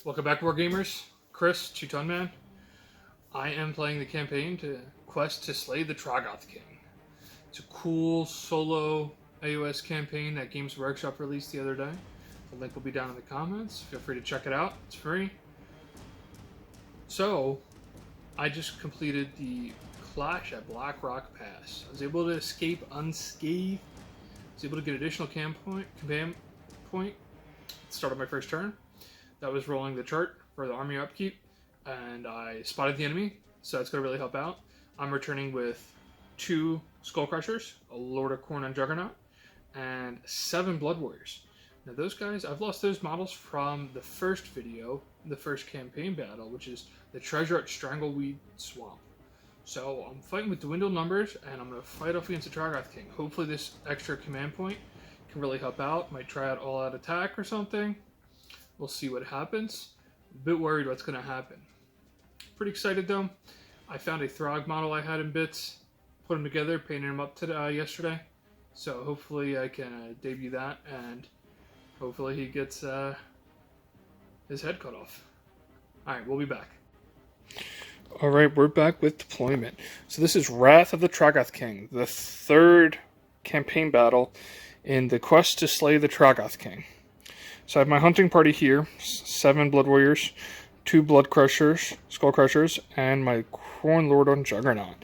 Welcome back, War Gamers. Chris, Chuton Man. I am playing the campaign to quest to slay the Troggoth King. It's a cool solo AOS campaign that Games Workshop released the other day. The link will be down in the comments. Feel free to check it out. It's free. So, I just completed the Clash at Black Rock Pass. I was able to escape unscathed. I was able to get additional command point. Start of my first turn. That was rolling the chart for the army upkeep, and I spotted the enemy, so that's going to really help out. I'm returning with 2 Skull Crushers, a Lord of Khorne and Juggernaut, and 7 Blood Warriors. Now those guys, I've lost those models from the first video, the first campaign battle, which is the Treasure at Strangleweed Swamp. So I'm fighting with dwindled numbers, and I'm going to fight off against the Troggoth King. Hopefully this extra command point can really help out. Might try out all-out attack or something. We'll see what happens. A bit worried what's going to happen. Pretty excited though. I found a Throg model I had in bits, put them together, painted them up yesterday. So hopefully I can debut that, and hopefully he gets his head cut off. Alright, we'll be back. Alright, we're back with deployment. So this is Wrath of the Troggoth King, the 3rd campaign battle in the quest to slay the Troggoth King. So I have my hunting party here, 7 Blood Warriors, 2 Blood Crushers, Skull Crushers, and my Khorne Lord on Juggernaut.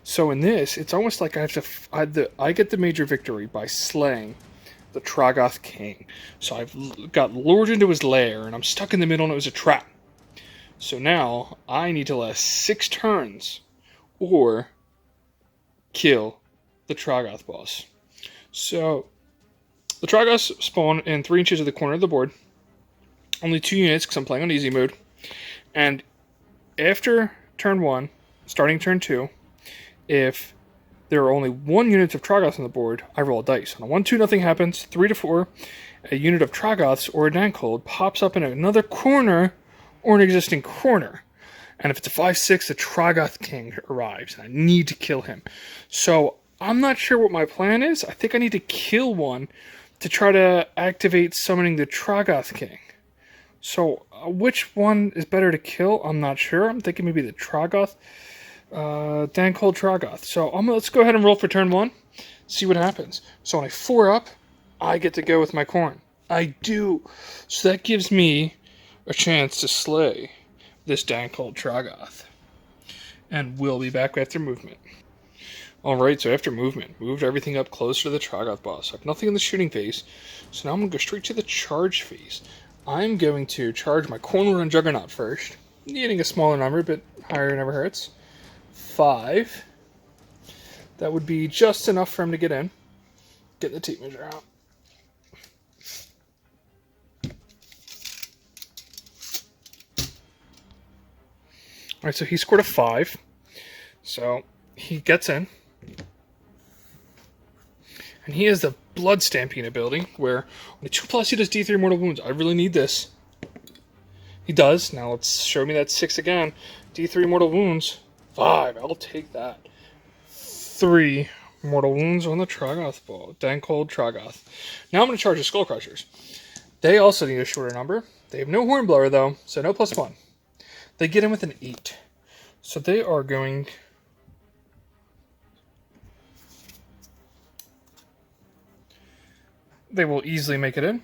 So in this, it's almost like I get the major victory by slaying the Troggoth King. So I've got lured into his lair, and I'm stuck in the middle, and it was a trap. So now I need to last 6 turns, or kill the Troggoth boss. So the Troggoths spawn in 3 inches of the corner of the board. Only 2 units because I'm playing on easy mode. And after turn 1, starting turn 2, if there are only 1 unit of Troggoths on the board, I roll a dice. On a 1-2, nothing happens. 3-4, a unit of Troggoths or a Dankhold pops up in another corner or an existing corner. And if it's a 5-6, the Troggoth King arrives, and I need to kill him. So I'm not sure what my plan is. I think I need to kill one to try to activate summoning the Troggoth King. So, which one is better to kill? I'm not sure. I'm thinking maybe the Troggoth. Dankhold Troggoth. So, let's go ahead and roll for turn 1. See what happens. So, on a 4 up, I get to go with my Khorne. I do. So, that gives me a chance to slay this Dankhold Troggoth. And we'll be back after movement. Alright, so after movement, moved everything up closer to the Troggoth boss. I have nothing in the shooting phase, so now I'm going to go straight to the charge phase. I'm going to charge my Khorne Lord and Juggernaut first, needing a smaller number, but higher never hurts. 5. That would be just enough for him to get in. Get the tape measure out. Alright, so he scored a 5. So he gets in. And he has the Blood Stampede ability, where on a 2+ he does D3 mortal wounds. I really need this. He does. Now let's show me that 6 again. D3 mortal wounds. 5. I'll take that. 3 mortal wounds on the Troggoth ball. Dankhold Troggoth. Now I'm going to charge the Skull Crushers. They also need a shorter number. They have no Hornblower though, so no +1. They get in with an 8. So they are going... They will easily make it in.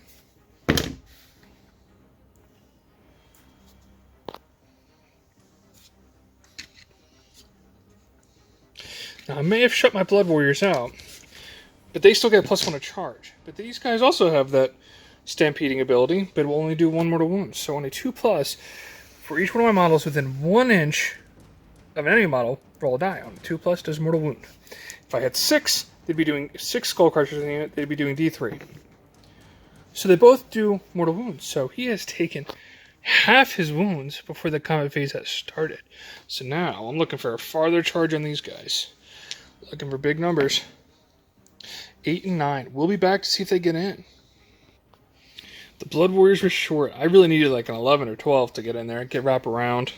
Now, I may have shut my Blood Warriors out, but they still get a +1 to charge. But these guys also have that stampeding ability, but will only do 1 mortal wound. So on a 2+, for each one of my models within 1 inch of an enemy model, roll a die. On a 2+, does mortal wound. If I had 6, they'd be doing 6 Skull Crushers in the unit, they'd be doing D3. So they both do mortal wounds. So he has taken half his wounds before the combat phase has started. So now I'm looking for a farther charge on these guys. Looking for big numbers. 8 and 9. We'll be back to see if they get in. The Blood Warriors were short. I really needed like an 11 or 12 to get in there and get wrap around.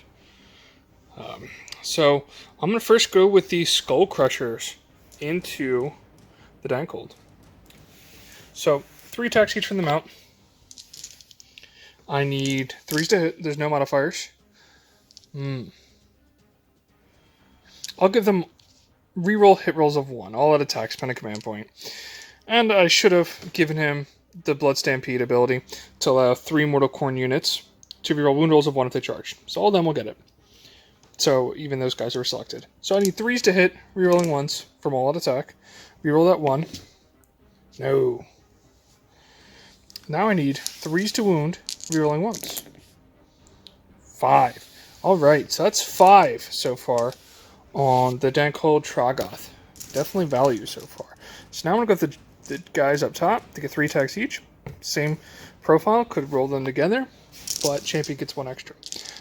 So I'm going to first go with the Skull Crushers into the Dankhold. So 3 attacks each from the mount. I need 3s to hit. There's no modifiers. I'll give them reroll hit rolls of 1. All out attacks, spend a command point. And I should have given him the Blood Stampede ability to allow 3 Mortal Corn units to reroll wound rolls of 1 if they charge. So all of them will get it. So even those guys are selected. So I need 3s to hit, rerolling 1s from all out attack. Reroll that 1. No. Now I need 3s to wound, rerolling 1s. 5. Alright, so that's 5 so far on the Untitled Troggoth. Definitely value so far. So now I'm going to go with the guys up top. They get 3 attacks each. Same profile, could roll them together, but champion gets 1 extra.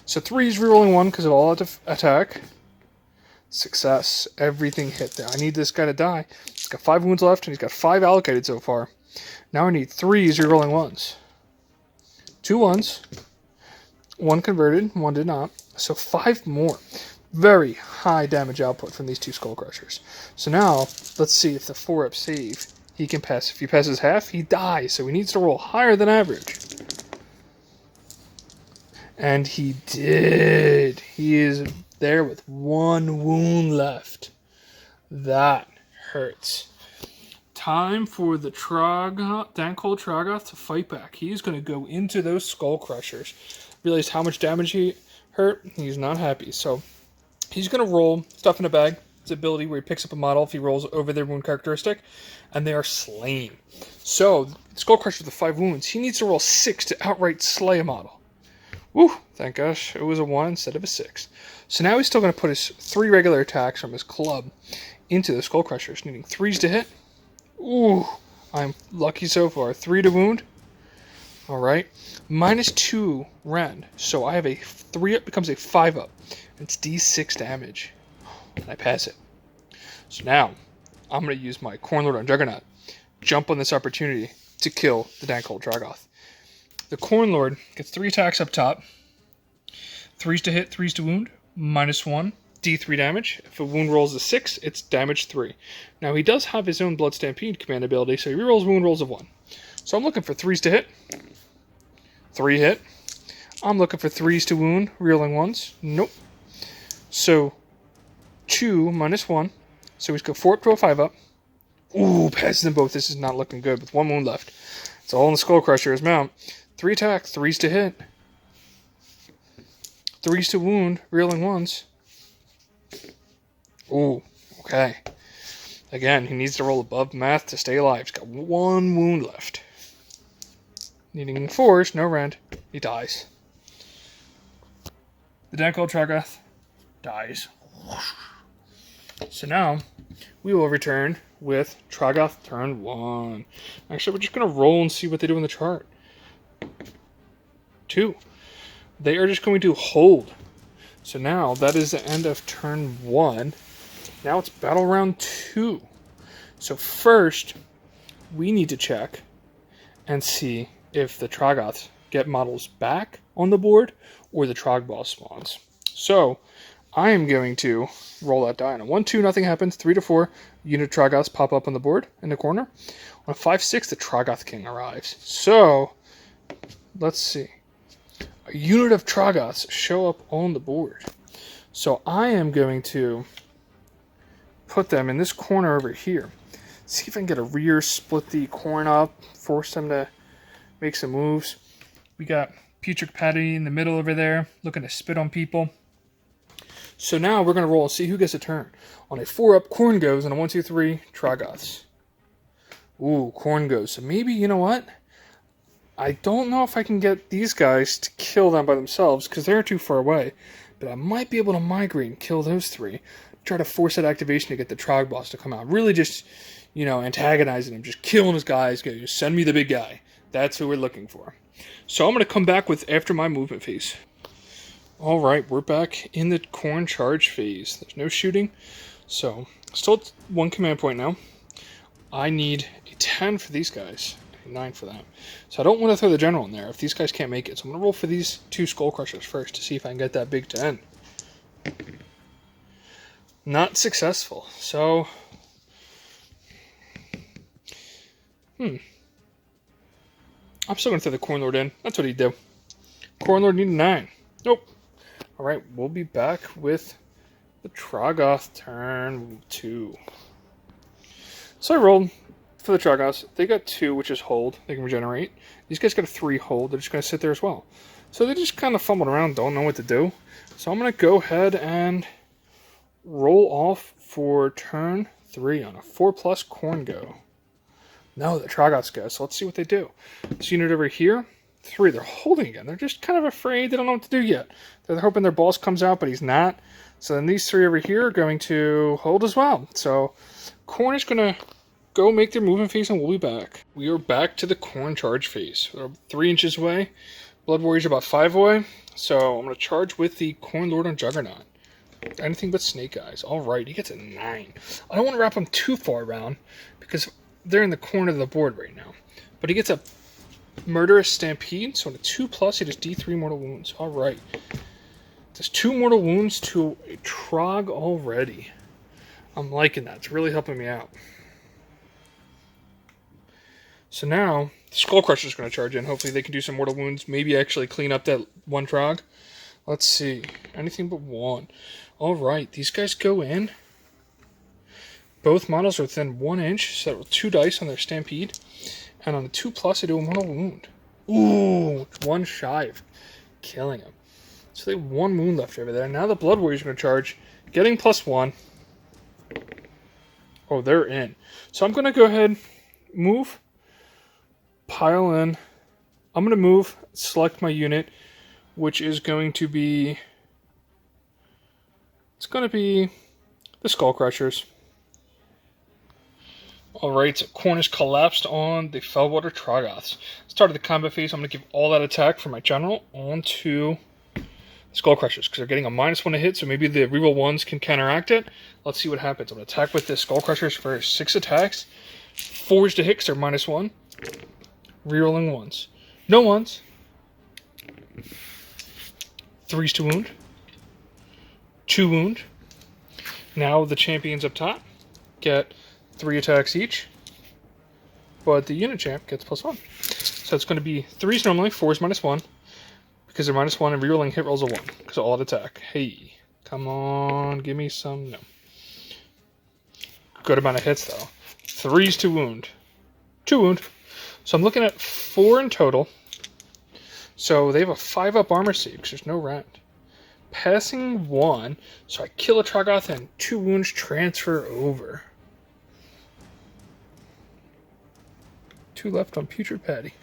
So 3 is rerolling 1 because of all attack. Success. Everything hit there. I need this guy to die. He's got 5 wounds left, and he's got 5 allocated so far. Now I need 3s rerolling 1s. 2 1s. 1 converted, 1 did not. So 5 more. Very high damage output from these 2 Skull Crushers. So now, let's see if the 4-up save he can pass. If he passes half, he dies. So he needs to roll higher than average. And he did. He is there with 1 wound left. That hurts. Time for the Untitled Troggoth to fight back. He's going to go into those Skull Crushers. Realize how much damage he hurt. He's not happy. So he's going to roll Stuff in a Bag. It's an ability where he picks up a model if he rolls over their wound characteristic. And they are slain. So, Skull Crusher with 5 wounds. He needs to roll 6 to outright slay a model. Woo! Thank gosh. It was a 1 instead of a 6. So now he's still going to put his 3 regular attacks from his club into the Skull Crushers. Needing 3s to hit. Ooh! I'm lucky so far. 3 to wound. Alright. -2 rend. So I have a 3-up becomes a 5-up. It's D6 damage. And I pass it. So now, I'm going to use my Cornlord on Juggernaut. Jump on this opportunity to kill the Untitled Troggoth. The Cornlord gets 3 attacks up top. 3s to hit, 3s to wound. -1. D3 damage. If a wound rolls a 6, it's damage 3. Now he does have his own Blood Stampede command ability, so he rerolls wound rolls of 1. So I'm looking for 3s to hit. 3 hit. I'm looking for 3s to wound, rerolling 1s. Nope. So 2 -1. So he's got 4 up to a 5-up. Ooh, passes them both. This is not looking good with 1 wound left. It's all in the Skull Crusher's mount. 3 attack, 3s to hit. 3s to wound, rerolling 1s. Ooh, okay. Again, he needs to roll above math to stay alive. He's got 1 wound left. Needing 4s, no rend. He dies. The Untitled Troggoth dies. So now, we will return with Troggoth turn 1. Actually, we're just going to roll and see what they do in the chart. 2. They are just going to hold. So now, that is the end of turn 1. Now it's battle round 2. So first, we need to check and see if the Troggoths get models back on the board or the Trogboss spawns. So I am going to roll that die. On a 1-2, nothing happens. 3 to 4, unit Troggoths pop up on the board in the corner. On a 5-6, the Troggoth King arrives. So let's see. A unit of Troggoths show up on the board. So I am going to put them in this corner over here. See if I can get a rear, split the corn up, force them to make some moves. We got Putrid Patty in the middle over there, looking to spit on people. So now we're going to roll and see who gets a turn. On a 4-up, Corn goes. On a 1, 2, 3, Troggoths. Ooh, Corn goes. So maybe, you know what? I don't know if I can get these guys to kill them by themselves, because they're too far away. But I might be able to migrate and kill those 3. Try to force that activation to get the Trogboss to come out. Really just, you know, antagonizing him. Just killing his guys. Go, just send me the big guy. That's who we're looking for. So I'm going to come back with after my movement phase. Alright, we're back in the corn charge phase. There's no shooting. So, still at 1 command point now. I need a 10 for these guys. A 9 for them. So I don't want to throw the general in there if these guys can't make it. So I'm going to roll for these 2 Skull Crushers first to see if I can get that big 10. Not successful. So, I'm still going to throw the Cornlord in. That's what he'd do. Corn Lord needed 9. Nope. Alright, we'll be back with the Troggoth turn 2. So I rolled for the Troggoths. They got 2, which is hold. They can regenerate. These guys got a 3 hold. They're just going to sit there as well. So they just kind of fumbled around, don't know what to do. So I'm going to go ahead and roll off for turn 3 on a 4+ Corn go. No, the Troggoths go. So let's see what they do. This unit over here, 3. They're holding again. They're just kind of afraid. They don't know what to do yet. They're hoping their boss comes out, but he's not. So then these 3 over here are going to hold as well. So Corn is going to go make their movement phase, and we'll be back. We are back to the Corn charge phase. We're 3 inches away. Blood Warriors are about 5 away. So I'm going to charge with the Corn Lord on Juggernaut. Anything but Snake Eyes. Alright, he gets a 9. I don't want to wrap him too far around because they're in the corner of the board right now. But he gets a Murderous Stampede. So on a 2+, he does D3 mortal wounds. Alright. Does 2 mortal wounds to a Trog already. I'm liking that. It's really helping me out. So now, the Skull Crusher is going to charge in. Hopefully they can do some mortal wounds. Maybe actually clean up that one Trog. Let's see. Anything but 1. Alright, these guys go in. Both models are within 1 inch. So 2 dice on their Stampede. And on the 2+, they do a mortal wound. Ooh, 1 shy of killing him. So they have 1 wound left over there. Now the Blood Warriors are going to charge. Getting +1. Oh, they're in. So I'm going to go ahead, move, pile in. I'm going to move, select my unit, which is going to be... It's going to be the Skull Crushers. Alright, so Corn is collapsed on the Fellwater Troggoths. Start of the combat phase, I'm going to give all that attack for my general onto Skull Crushers, because they're getting a -1 to hit, so maybe the reroll 1s can counteract it. Let's see what happens. I'm going to attack with the Skull Crushers for 6 attacks. 4s to hit, they're -1. Rerolling 1s. No 1s. 3s to wound. 2 wound. Now the champions up top get 3 attacks each. But the unit champ gets +1. So it's going to be 3s normally, 4s -1. Because they're -1 and rerolling hit rolls a 1. Because all attack. Hey, come on, give me some. No. Good amount of hits though. 3s to wound. 2 wound. So I'm looking at 4 in total. So they have a 5+ armor save because there's no rend. Passing 1. So I kill a Troggoth and 2 wounds transfer over. 2 left on Putrid Patty.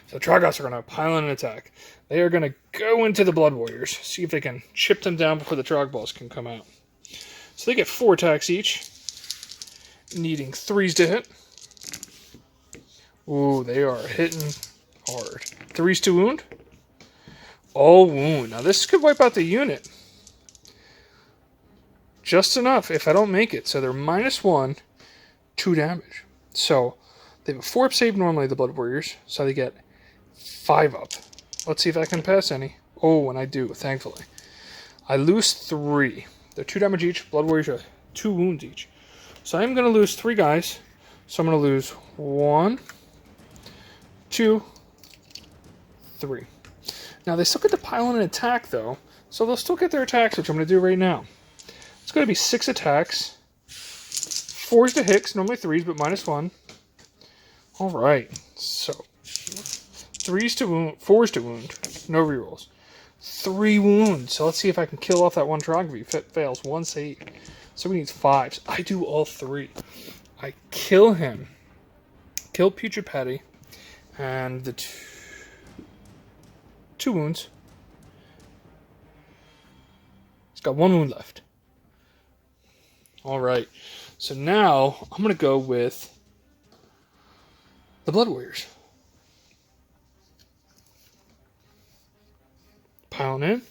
So the Troggoths are going to pile in an attack. They are going to go into the Blood Warriors. See if they can chip them down before the Trog balls can come out. So they get 4 attacks each. Needing 3s to hit. Ooh, they are hitting hard. 3s to wound. All wound. Now this could wipe out the unit. Just enough if I don't make it. So they're -1, 2 damage. So they have a 4+ save normally, the Blood Warriors. So they get 5+. Let's see if I can pass any. Oh, and I do, thankfully. I lose 3. They're 2 damage each. Blood Warriors are 2 wounds each. So I'm going to lose 3 guys. So I'm going to lose 1, 2, 3. Now they still get to pile in an attack though. So they'll still get their attacks, which I'm going to do right now. It's going to be 6 attacks. 4s to hit, normally 3s, but -1. Alright, so 3s to wound, 4s to wound, no rerolls. 3 wounds. So let's see if I can kill off that one Trog if it fails. 1 save. So we need 5s. I do all 3. I kill him. Kill Putrid Patty. And the 2 wounds. He's got 1 wound left. Alright. So now I'm going to go with the Blood Warriors. Piling in.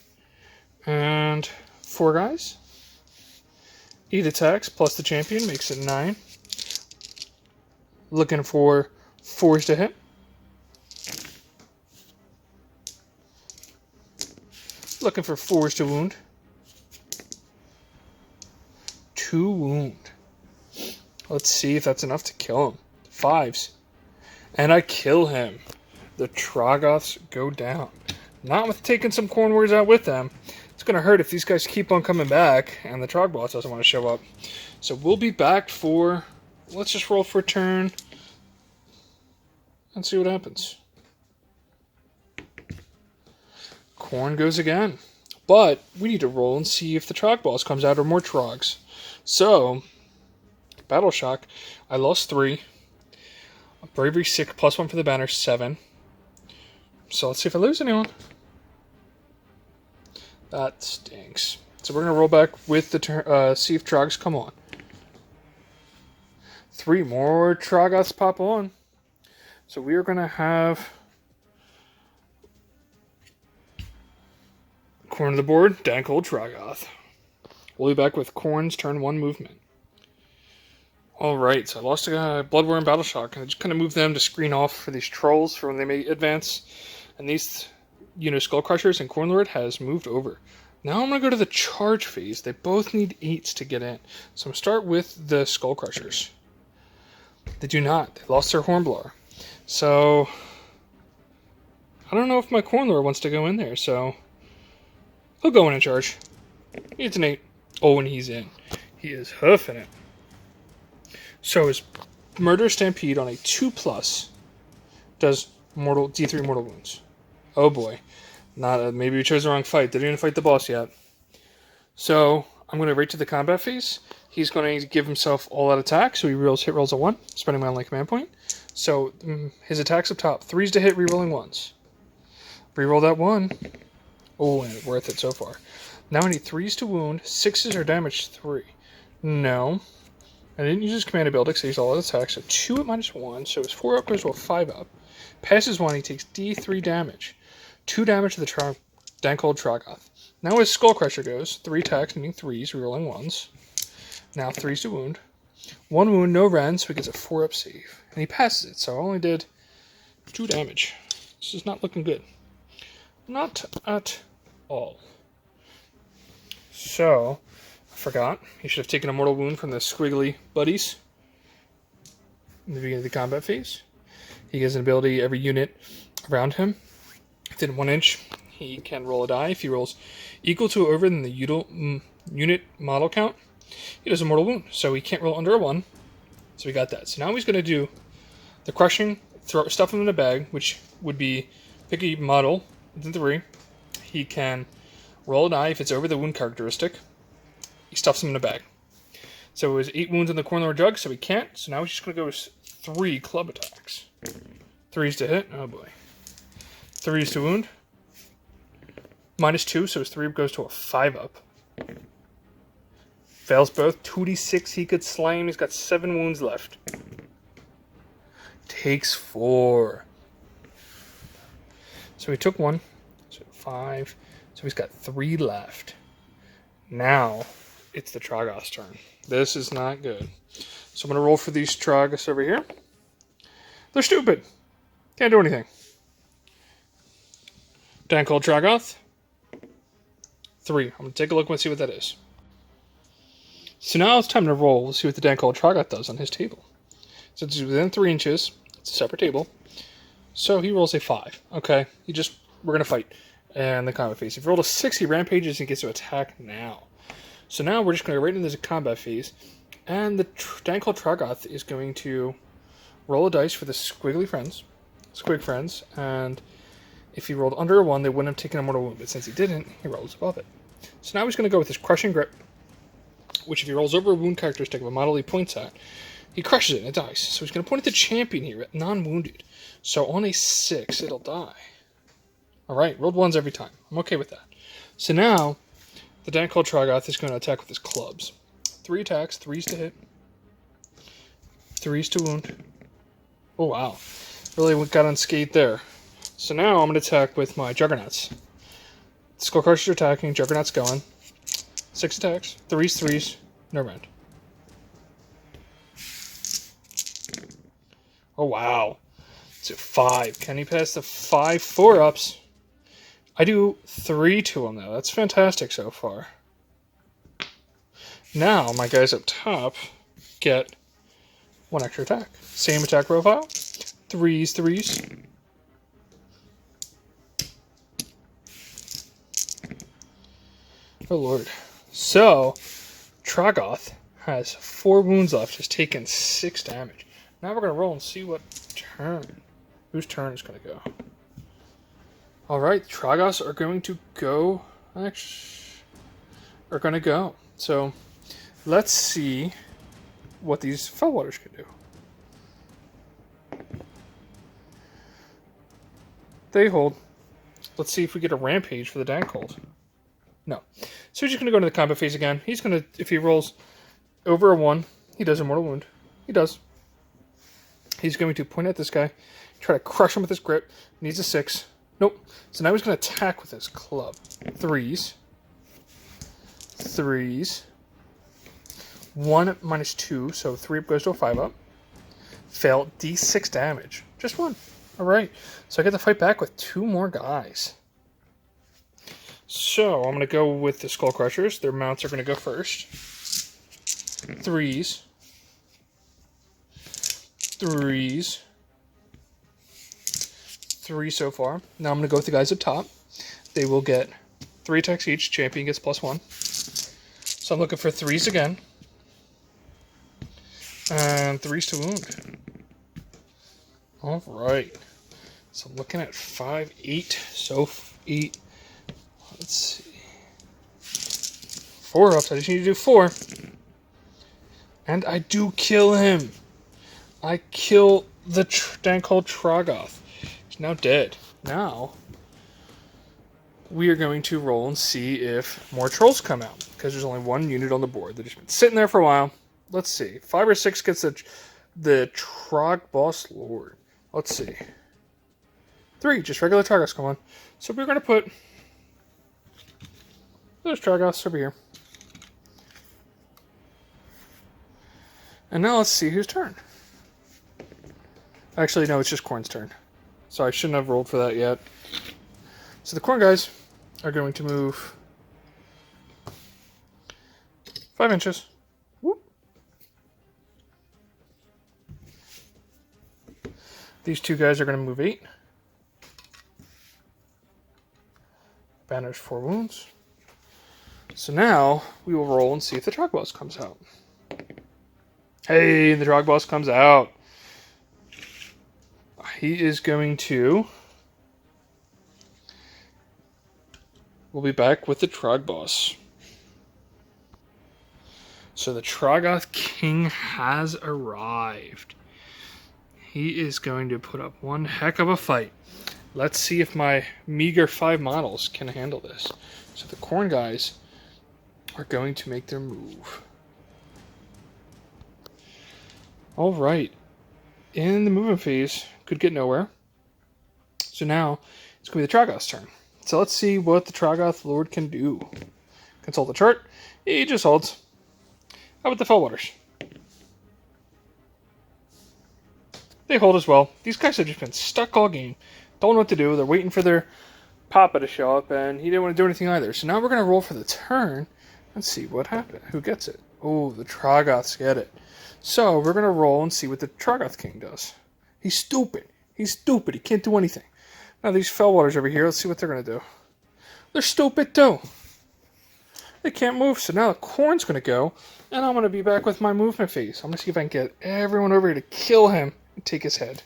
And 4 guys. 8 attacks plus the champion makes it 9. Looking for 4s to hit. Looking for 4s to wound. 2 wound. Let's see if that's enough to kill him. 5s. And I kill him. The Troggoths go down. Not with taking some Corn Warriors out with them. It's going to hurt if these guys keep on coming back and the Troggoth doesn't want to show up. So we'll be back for... Let's just roll for a turn and see what happens. Corn goes again. But we need to roll and see if the Trogboss comes out or more Trogs. So, Battle Shock. I lost 3. Bravery 6, +1 for the banner, 7. So let's see if I lose anyone. That stinks. So we're going to roll back with the see if Trogs come on. 3 more Troggoths pop on. So we are going to have Corn to the board, Dank-Old Troggoth. We'll be back with Corn's turn 1 movement. Alright, so I lost a Blood War and Battle Shock. I just kind of moved them to screen off for these trolls for when they may advance. And these, Skull Crushers and Cornlord has moved over. Now I'm going to go to the charge phase. They both need 8s to get in. So I'm going to start with the Skull Crushers. They do not. They lost their Hornblower. So, I don't know if my Cornlord wants to go in there, so he'll go in and charge. It's an 8. Oh, and he's in. He is hoofing it. So his Murder Stampede on a 2+ does D3 mortal wounds. Oh boy. Maybe we chose the wrong fight. Didn't even fight the boss yet. So, I'm going to right to the combat phase. He's going to give himself all-out attack, so he hit rolls a 1, spending my only command point. So, his attacks up top. 3s to hit, rerolling 1s. Reroll that 1. Oh, and worth it so far. Now I need 3s to wound, 6s are damage 3. No. I didn't use his command ability because he used all-out attack, so 2 at -1, so his 4 up goes to a 5 up. Passes 1, he takes D3 damage. 2 damage to the Dank-Old Troggoth. Now his Skull Crusher goes. 3 attacks, meaning 3s, rerolling 1s. Now 3s to wound. 1 wound, no rend, so he gets a 4-up save. And he passes it, so I only did 2 damage. This is not looking good. Not at all. So, I forgot. He should have taken a mortal wound from the squiggly buddies in the beginning of the combat phase. He has an ability, every unit around him within 1 inch, he can roll a die. If he rolls equal to or over than the unit model count, he does a mortal wound. So he can't roll under a 1. So we got that. So now he's going to do the crushing, stuff him in a bag, which would be pick a model within 3. He can roll a die if it's over the wound characteristic. He stuffs him in a bag. So it was 8 wounds in the Cornlord Jug, so he can't. So now he's just going to go with 3 club attacks. 3s to hit. Oh boy. 3s to wound. -2, so his 3 goes to a 5 up. Fails both. 2d6 he could slay him. He's got 7 wounds left. Takes 4. So he took 1. So 5. So he's got 3 left. Now it's the Troggoth's turn. This is not good. So I'm going to roll for these Troggoths over here. They're stupid. Can't do anything. Dank-Old Troggoth. 3. I'm going to take a look and see what that is. So now it's time to roll. We'll see what the Dank-Old Troggoth does on his table. So it's within 3 inches. It's a separate table. So he rolls a 5. Okay. We're going to fight. And the combat phase. If he rolled a 6, he rampages and gets to attack now. So now we're just going to go right into the combat phase. And the Dank-Old Troggoth is going to roll a dice for the Squig friends. And if he rolled under a 1, they wouldn't have taken a mortal wound. But since he didn't, he rolls above it. So now he's going to go with his Crushing Grip, which if he rolls over a wound characteristic of a model he points at, he crushes it and it dies. So he's going to point at the champion here, at non-wounded. So on a 6, it'll die. Alright, rolled 1s every time. I'm okay with that. So now, the Dank-Old Troggoth is going to attack with his clubs. 3 attacks, 3s to hit, 3s to wound. Oh wow, really got unscathed there. So now I'm going to attack with my Juggernauts. Skull Crushers are attacking, Juggernaut's going. 6 attacks, 3s, no rend. Oh wow, it's a 5. Can he pass the 5 4-ups? I do 3 to him though. That's fantastic so far. Now my guys up top get 1 extra attack. Same attack profile. 3s. Oh lord. So, Troggoth has 4 wounds left, has taken 6 damage. Now we're going to roll and see what turn. Whose turn is going to go. Alright, Troggoths are going to go. Are going to go. So, let's see what these Fellwaters can do. They hold. Let's see if we get a Rampage for the Dankhold. No. So he's just going to go into the combat phase again. He's going to, if he rolls over a 1, he does a mortal wound. He does. He's going to point at this guy, try to crush him with his grip. Needs a 6. Nope. So now he's going to attack with his club. 3s. 3s. 1 minus 2, so 3 up goes to a 5 up. Fail, d6 damage. Just 1. Alright. So I get to fight back with 2 more guys. So I'm going to go with the Skull Crushers. Their mounts are going to go first. 3s. 3s. 3 so far. Now I'm going to go with the guys up top. They will get 3 attacks each. Champion gets +1. So I'm looking for 3s again. And 3s to wound. Alright. So I'm looking at 5, 8. So 8. Let's see. 4 ups. I just need to do 4. And I do kill him. I kill the Dankhold Troggoth. He's now dead. Now, we are going to roll and see if more trolls come out. Because there's only 1 unit on the board. They've just been sitting there for a while. Let's see. 5 or 6 gets the Trogboss Lord. Let's see. 3, just regular Troggoths, come on. So we're going to put those Troggoths over here. And now let's see whose turn. Actually, no, it's just Khorne's turn. So I shouldn't have rolled for that yet. So the Khorne guys are going to move 5 inches. Whoop. These 2 guys are going to move 8. Banish 4 wounds. So now we will roll and see if the Trogboss comes out. Hey, the Trogboss comes out. He is going to... We'll be back with the Trogboss. So the Troggoth King has arrived. He is going to put up one heck of a fight. Let's see if my meager 5 models can handle this. So the Khorne guys are going to make their move. Alright. In the movement phase, could get nowhere. So now, it's going to be the Troggoth's turn. So let's see what the Troggoth Lord can do. Consult the chart. He just holds. How about the Fellwaters? They hold as well. These guys have just been stuck all game. Don't know what to do. They're waiting for their Papa to show up, and he didn't want to do anything either. So now we're going to roll for the turn. Let's see what happened. Who gets it? Oh, the Troggoths get it. So we're going to roll and see what the Troggoth King does. He's stupid. He's stupid. He can't do anything. Now these Fellwaters over here, let's see what they're going to do. They're stupid too. They can't move, so now the Khorne's going to go, and I'm going to be back with my movement phase. I'm going to see if I can get everyone over here to kill him and take his head.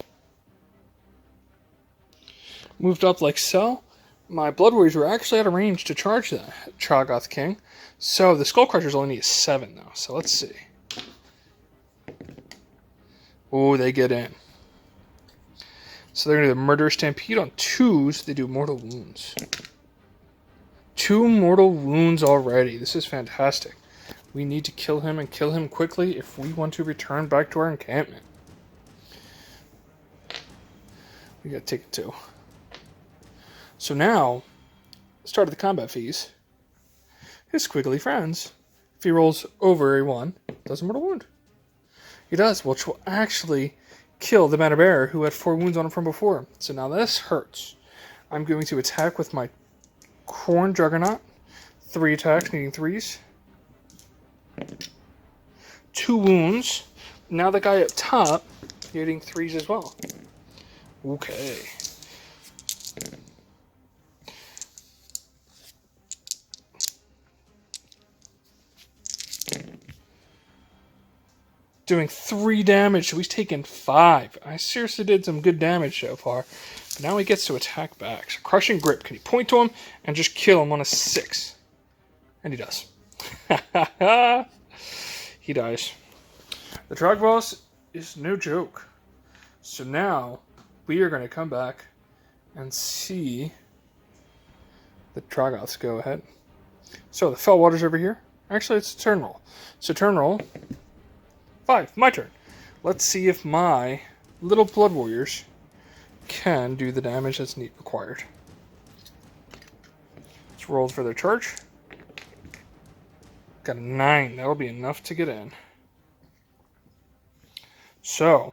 Moved up like so. My Blood Warriors were actually out of range to charge the Troggoth King. So the Skull Crushers only need 7 though. So let's see. Oh, they get in. So they're going to do a Murderous Stampede on 2s. They do mortal wounds. 2 mortal wounds already. This is fantastic. We need to kill him and kill him quickly if we want to return back to our encampment. We got to take it too. So now, start of the combat phase. His squiggly friends. If he rolls over a 1, does a mortal wound. He does, which will actually kill the Banner Bearer who had 4 wounds on him from before. So now this hurts. I'm going to attack with my Khorne Juggernaut. 3 attacks, needing 3s. 2 wounds. Now the guy up top, getting 3s as well. Okay. doing 3 damage, so he's taking 5. I seriously did some good damage so far. But now he gets to attack back. So Crushing Grip. Can he point to him and just kill him on a 6? And he does. He dies. The Troggoth is no joke. So now we are going to come back and see the Troggoths go ahead. So the Fellwater's over here. Actually, it's a turn roll. So turn roll. 5. My turn. Let's see if my little Blood Warriors can do the damage that's required. Let's roll for their charge. Got a 9. That'll be enough to get in. So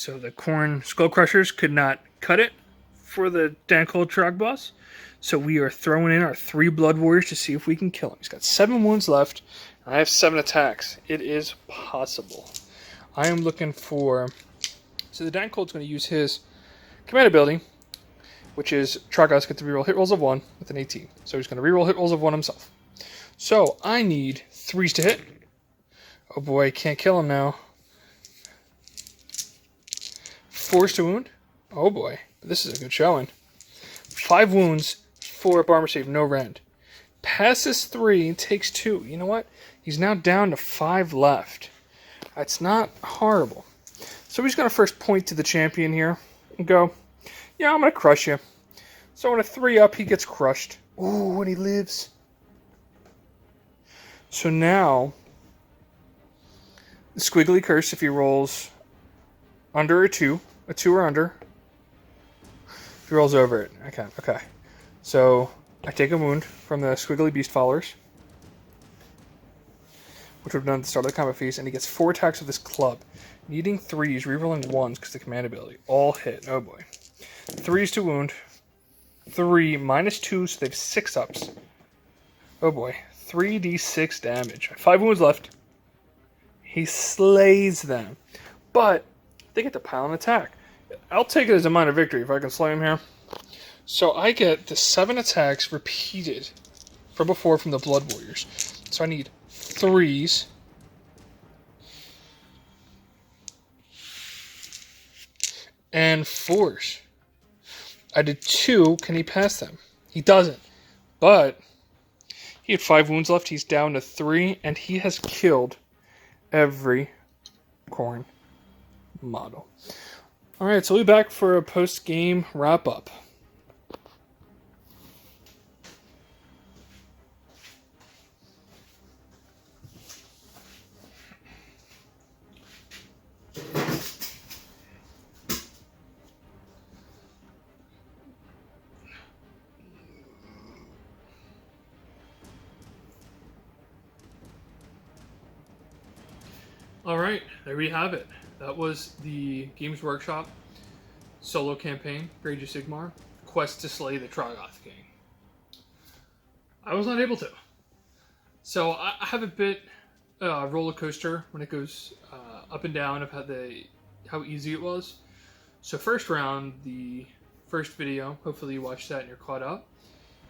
the Corn Skull Crushers could not cut it for the Dancold Troggoth. So we are throwing in our 3 Blood Warriors to see if we can kill him. He's got 7 wounds left. I have 7 attacks. It is possible. I am looking for... So the Dancold's going to use his command ability, which is Troggoths get to reroll hit rolls of 1 with an 18. So he's going to reroll hit rolls of 1 himself. So I need 3s to hit. Oh boy, can't kill him now. 4s to wound. Oh boy, this is a good showing. 5 wounds, 4 up armor save, no rend. Passes 3, takes 2. You know what? He's now down to 5 left. That's not horrible. So he's going to first point to the champion here and go, yeah, I'm going to crush you. So on a 3 up, he gets crushed. Ooh, and he lives. So now, the Squiggly Curse, if he rolls under a 2 or under, if he rolls over it. Okay. So I take a wound from the Squiggly Beast Followers, which would have done at the start of the combat phase, and he gets 4 attacks with his club. Needing 3s, rerolling 1s because the command ability. All hit. Oh boy. 3s to wound. 3 minus 2, so they have 6 ups. Oh boy. 3d6 damage. 5 wounds left. He slays them. But they get to pile an attack. I'll take it as a minor victory if I can slay him here. So I get the 7 attacks repeated from before from the Blood Warriors. So I need 3s. And 4s. I did 2. Can he pass them? He doesn't. But he had 5 wounds left. He's down to 3. And he has killed every Corn model. Alright, so we'll be back for a post-game wrap-up. Alright, there we have it. That was the Games Workshop solo campaign, Rage of Sigmar, Quest to Slay the Troggoth King. I was not able to. So I have a bit roller coaster when it goes up and down of how easy it was. So first round, the first video, hopefully you watched that and you're caught up.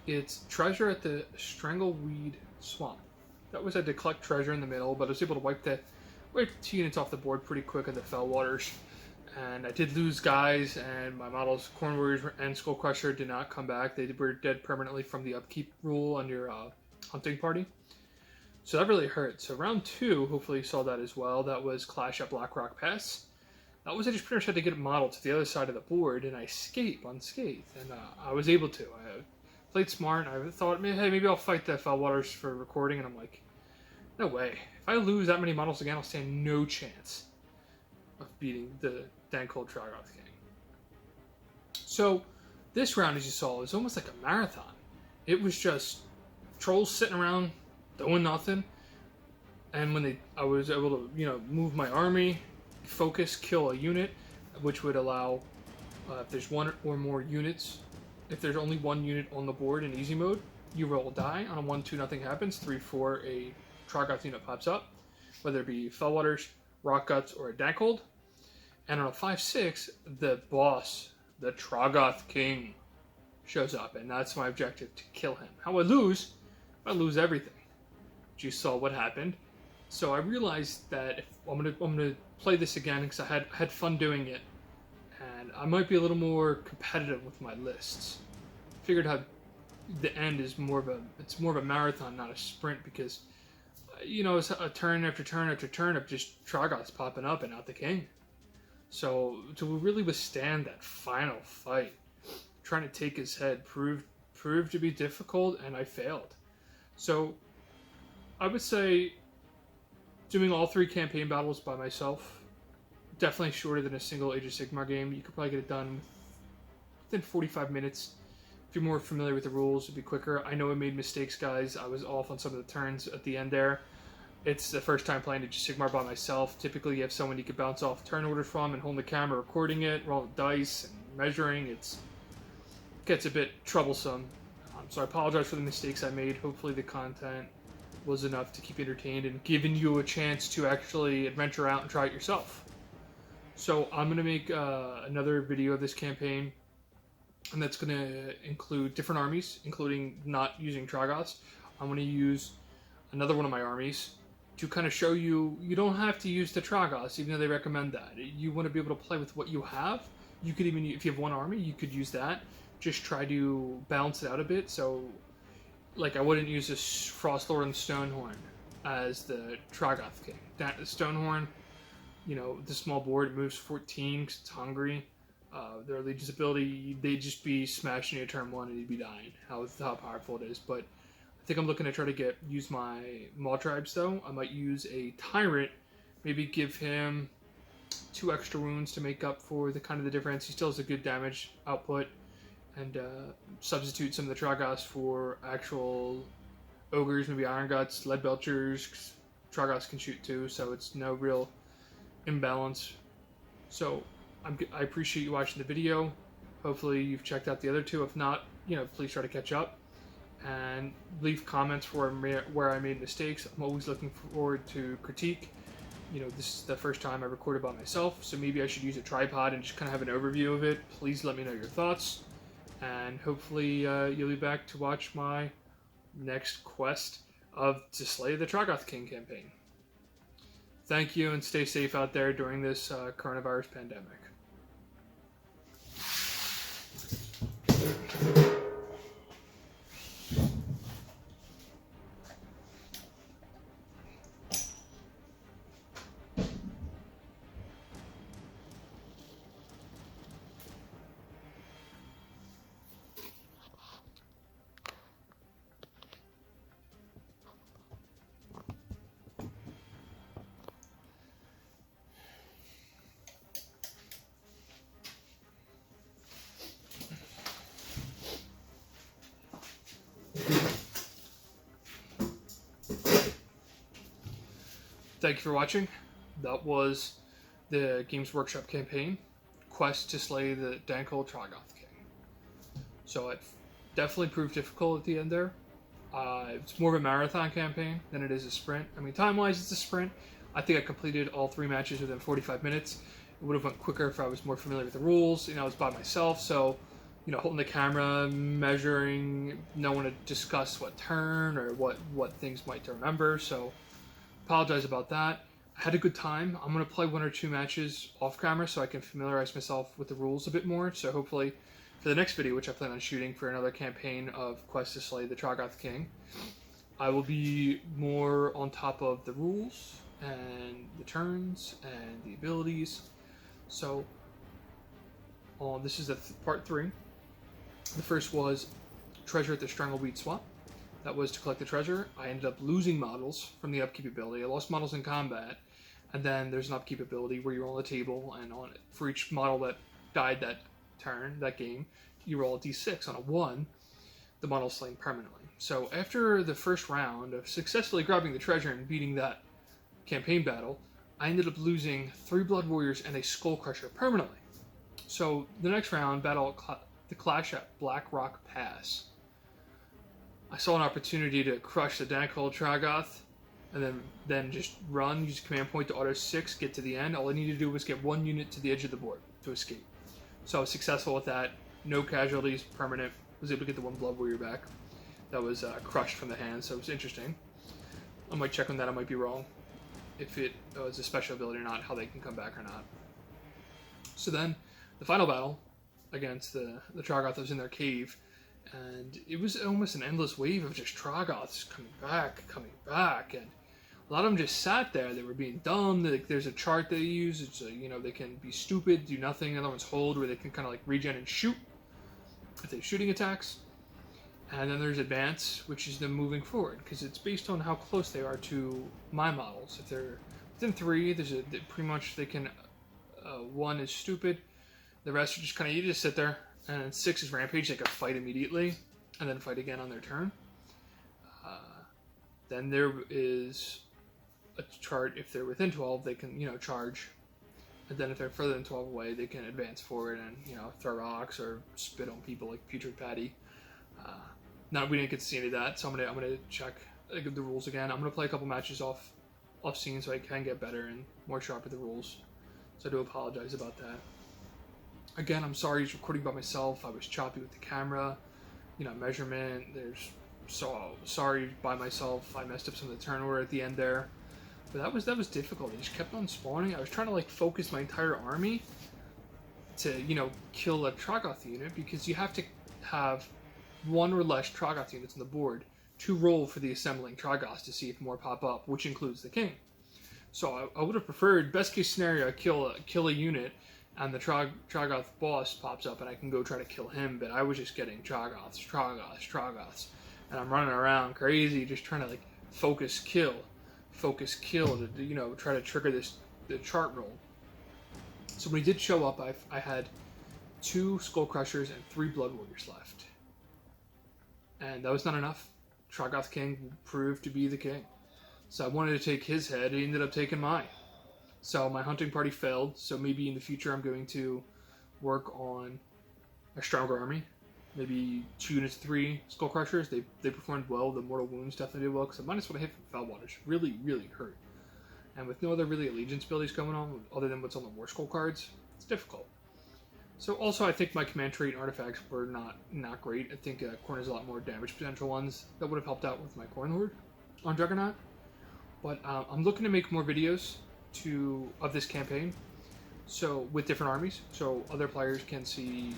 It's treasure at the Strangleweed Swamp. That was I had to collect treasure in the middle, but I was able to wipe 2 units off the board pretty quick at the Fellwaters. And I did lose guys, and my models, Corn Warriors and Skull Crusher, did not come back. They were dead permanently from the upkeep rule on your hunting party. So that really hurt. So round 2, hopefully you saw that as well. That was Clash at Blackrock Pass. That was I just pretty much had to get it modeled to the other side of the board, and I escape unscathed. And I was able to. I played smart. I thought, hey, maybe I'll fight the Fellwaters for recording, and I'm like, no way. If I lose that many models again, I'll stand no chance of beating the Dancold Troggoth King. So this round, as you saw, was almost like a marathon. It was just trolls sitting around doing nothing. And when I was able to, move my army, focus, kill a unit, which would allow, if there's 1 or more units, if there's only 1 unit on the board in easy mode, you roll a die. On a 1-2, nothing happens. 3-4, a Troggoth unit pops up, whether it be Fellwaters, Rock Guts, or a Dancold. And on a 5-6, the boss, the Troggoth King, shows up, and that's my objective, to kill him. How I lose everything. But you saw what happened. So I realized that if I'm gonna play this again because I had fun doing it, and I might be a little more competitive with my lists. Figured how the end is more of a marathon, not a sprint, because it's a turn after turn after turn of just Troggoths popping up and out the king. So to really withstand that final fight, trying to take his head proved to be difficult, and I failed. So I would say doing all 3 campaign battles by myself, definitely shorter than a single Age of Sigmar game. You could probably get it done within 45 minutes. If you're more familiar with the rules, it'd be quicker. I know I made mistakes, guys. I was off on some of the turns at the end there. It's the first time playing Age of Sigmar by myself. Typically, you have someone you could bounce off turn orders from and hold the camera recording it, roll the dice, and measuring. It gets a bit troublesome. So I apologize for the mistakes I made. Hopefully the content was enough to keep you entertained and giving you a chance to actually adventure out and try it yourself. So I'm going to make another video of this campaign, and that's going to include different armies, including not using Troggoths. I'm going to use another one of my armies to kind of show you don't have to use the Troggoths, even though they recommend that. You want to be able to play with what you have. You could even, if you have one army, you could use that. Just try to balance it out a bit. So, like, I wouldn't use this Frost Lord and Stonehorn as the Troggoth King. That Stonehorn, the small board, it moves 14 because it's hungry. Their Allegiance ability, they'd just be smashing you turn 1 and you'd be dying. How powerful it is. But I think I'm looking to try to use my Maul Tribes, though. I might use a Tyrant, maybe give him 2 extra wounds to make up for the difference. He still has a good damage output. And substitute some of the Troggoths for actual ogres, maybe Iron Guts, Lead Belchers. Troggoths can shoot too, so it's no real imbalance. So I appreciate you watching the video. Hopefully you've checked out the other 2. If not, please try to catch up. And leave comments where I made mistakes. I'm always looking forward to critique. This is the first time I recorded by myself, so maybe I should use a tripod and just kind of have an overview of it. Please let me know your thoughts. And hopefully you'll be back to watch my next quest to slay the Troggoth King campaign. Thank you, and stay safe out there during this coronavirus pandemic. Thank you for watching. That was the Games Workshop campaign, quest to slay the Untitled Troggoth King. So it definitely proved difficult at the end there. It's more of a marathon campaign than it is a sprint. I mean, time-wise, it's a sprint. I think I completed all 3 matches within 45 minutes. It would have went quicker if I was more familiar with the rules. I was by myself, so holding the camera, measuring, no one to discuss what turn or what things might to remember. So apologize about that. I had a good time. I'm going to play 1 or 2 matches off camera so I can familiarize myself with the rules a bit more. So hopefully for the next video, which I plan on shooting for another campaign of Quest to Slay the Troggoth King, I will be more on top of the rules and the turns and the abilities. So this is part 3. The first was Treasure at the Strangleweed Swamp. That was to collect the treasure. I ended up losing models from the upkeep ability. I lost models in combat, and then there's an upkeep ability where you roll a table, and for each model that died that turn, that game, you roll a d6. On a 1, the model's slain permanently. So after the first round of successfully grabbing the treasure and beating that campaign battle, I ended up losing 3 Blood Warriors and a Skull Crusher permanently. So the next round, the clash at Black Rock Pass. I saw an opportunity to crush the Untitled Troggoth, and then just run, use command point to auto 6, get to the end. All I needed to do was get 1 unit to the edge of the board to escape. So I was successful with that. No casualties, permanent. Was able to get the 1 Blood Warrior back. That was crushed from the hand, so it was interesting. I might check on that, I might be wrong. if it is a special ability or not, how they can come back or not. So then, the final battle against the Troggoth was in their cave, and it was almost an endless wave of just Troggoths coming back, and a lot of them just sat there. They were being dumb. There's a chart they use. It's they can be stupid, do nothing. Other ones hold, where they can kind of like regen and shoot if they're shooting attacks. And then there's advance, which is them moving forward, because it's based on how close they are to my models. If they're within 3, pretty much they can. 1 is stupid. The rest are just kind of, you just sit there. And 6 is rampage. They can fight immediately, and then fight again on their turn. Then there is a chart. If they're within 12, they can charge. And then if they're further than 12 away, they can advance forward and throw rocks or spit on people like Putrid Patty. Now we didn't get to see any of that, so I'm gonna check the rules again. I'm gonna play a couple matches off scene so I can get better and more sharp with the rules. So I do apologize about that. Again, I'm sorry I was recording by myself. I was choppy with the camera, measurement. Sorry by myself. I messed up some of the turn order at the end there, but that was difficult. It just kept on spawning. I was trying to focus my entire army to kill a Troggoth unit, because you have to have 1 or less Troggoth units on the board to roll for the assembling Troggoths to see if more pop up, which includes the king. So I would have preferred, best case scenario, kill a unit, and the Troggoth boss pops up and I can go try to kill him, but I was just getting Troggoths, and I'm running around crazy just trying to focus kill to try to trigger the chart roll. So when he did show up, I had 2 Skull Crushers and 3 Blood Warriors left. And that was not enough. Troggoth King proved to be the king. So I wanted to take his head. He ended up taking mine. So my hunting party failed. So maybe in the future I'm going to work on a stronger army. Maybe 2 units, 3 Skull Crushers. They performed well. The Mortal Wounds definitely did well, because the minus 1 hit from Felwaters really, really hurt. And with no other really allegiance abilities going on, other than what's on the War Skull cards, it's difficult. So also, I think my command trait and artifacts were not great. I think Khorne has a lot more damage potential ones that would have helped out with my Khorne Lord on Juggernaut. But I'm looking to make more videos of this campaign, so with different armies, so other players can see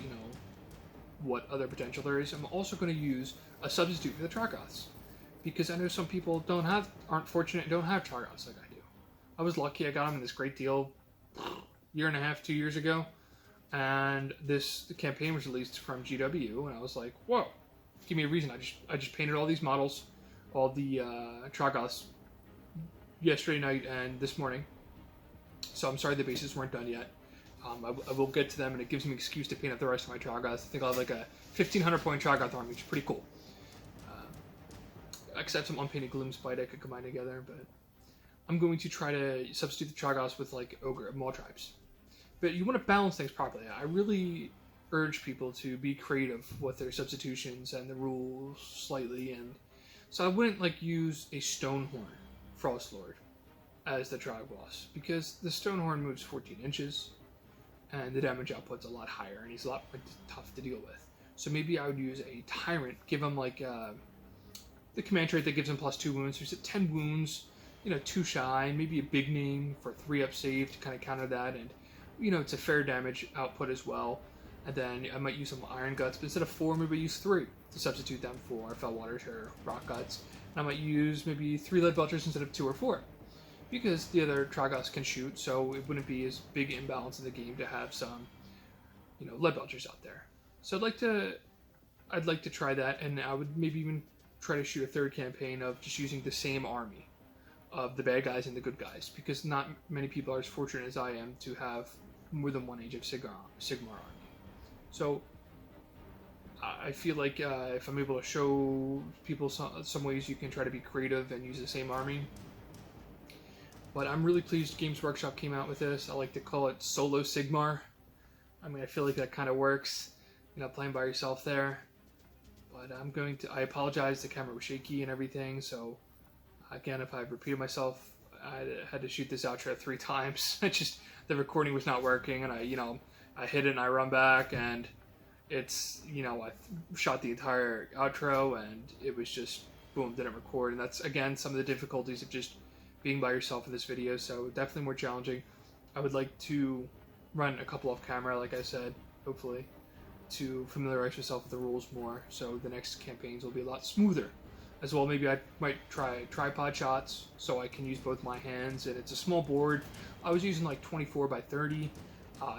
what other potential there is. I'm also going to use a substitute for the Troggoths, because I know some people aren't fortunate and don't have Troggoths like I do. I was lucky. I got them in this great deal year and a half, 2 years ago. And the campaign was released from GW, and I was like, whoa, give me a reason. I just painted all these models, all the Troggoths, yesterday night and this morning. So I'm sorry the bases weren't done yet. I will get to them, and it gives me an excuse to paint up the rest of my Troggoths. I think I'll have a 1,500 point Troggoth army, which is pretty cool. Except some unpainted Gloomspite I could combine together, but I'm going to try to substitute the Troggoths with Ogre, Maw Tribes. But you want to balance things properly. I really urge people to be creative with their substitutions and the rules slightly, and so I wouldn't use a Stonehorn Frostlord as the Trog boss, because the Stonehorn moves 14 inches and the damage output's a lot higher, and he's a lot more tough to deal with. So maybe I would use a Tyrant, give him the command trait that gives him +2 wounds. There's 10 wounds, 2 shy, maybe a big name for 3-up save to kind of counter that, and it's a fair damage output as well. And then I might use some Iron Guts, but instead of 4, maybe use 3 to substitute them for Felwaters or Rock Guts. And I might use maybe 3 Lead Belchers instead of 2 or 4, because the other Troggoths can shoot, so it wouldn't be as big an imbalance in the game to have some, Lead Belchers out there. So I'd like to try that, and I would maybe even try to shoot a 3rd campaign of just using the same army of the bad guys and the good guys, because not many people are as fortunate as I am to have more than one Age of Sigmar army. So I feel like if I'm able to show people some ways you can try to be creative and use the same army. But I'm really pleased Games Workshop came out with this. I like to call it Solo Sigmar. I feel like that kind of works, playing by yourself there. But I apologize, the camera was shaky and everything, so again, if I've repeated myself, I had to shoot this outro 3 times. The recording was not working, and I hit it and I run back, and it's, I shot the entire outro, and it was just, boom, didn't record. And that's, again, some of the difficulties of just being by yourself in this video, so definitely more challenging. I would like to run a couple off camera, like I said, hopefully, to familiarize yourself with the rules more, so the next campaigns will be a lot smoother. As well, maybe I might try tripod shots, so I can use both my hands, and it's a small board. I was using like 24 by 30.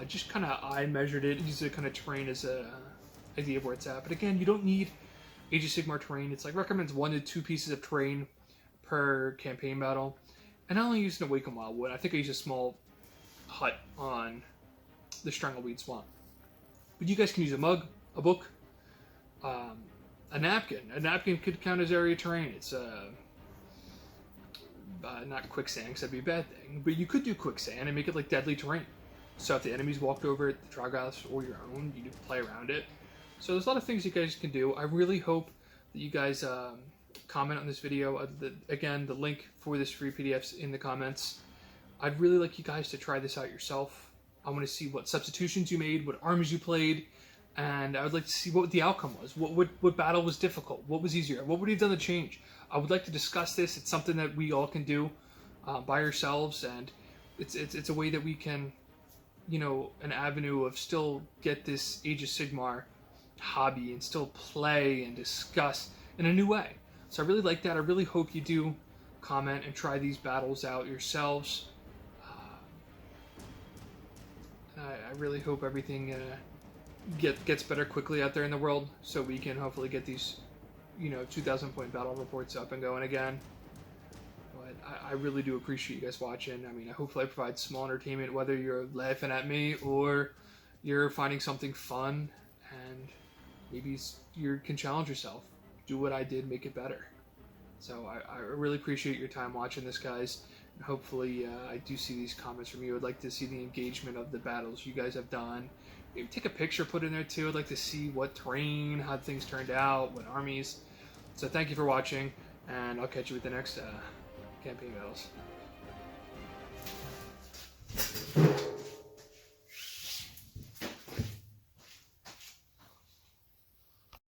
Just kind of I measured it, used it kind of terrain as a idea of where it's at. But again, you don't need Age of Sigmar terrain. It's like recommends 1 to 2 pieces of terrain per campaign battle. And I only used an Awakened Wildwood. I think I used a small hut on the Strangleweed Swamp. But you guys can use a mug, a book, a napkin. A napkin could count as area terrain. It's not quicksand, because that'd be a bad thing. But you could do quicksand and make it like deadly terrain. So if the enemies walked over it, the Troggoths or your own, you could play around it. So there's a lot of things you guys can do. I really hope that you guys comment on this video. Again, the link for this free PDF's in the comments. I'd really like you guys to try this out yourself. I want to see what substitutions you made, what armies you played, and I would like to see what the outcome was. What battle was difficult? What was easier? What would you have done to change? I would like to discuss this. It's something that we all can do by ourselves, and it's a way that we can, you know, an avenue of still get this Age of Sigmar hobby and still play and discuss in a new way. So I really like that. I really hope you do comment and try these battles out yourselves. I really hope everything gets better quickly out there in the world, so we can hopefully get these, you know, 2,000 point battle reports up and going again. But I really do appreciate you guys watching. I mean, hopefully I provide small entertainment, whether you're laughing at me or you're finding something fun, and maybe you can challenge yourself. Do what I did, make it better. So I really appreciate your time watching this, guys. And hopefully I do see these comments from you. I'd like to see the engagement of the battles you guys have done. Maybe take a picture, put it in there too. I'd like to see what terrain, how things turned out, what armies. So thank you for watching, and I'll catch you with the next campaign battles.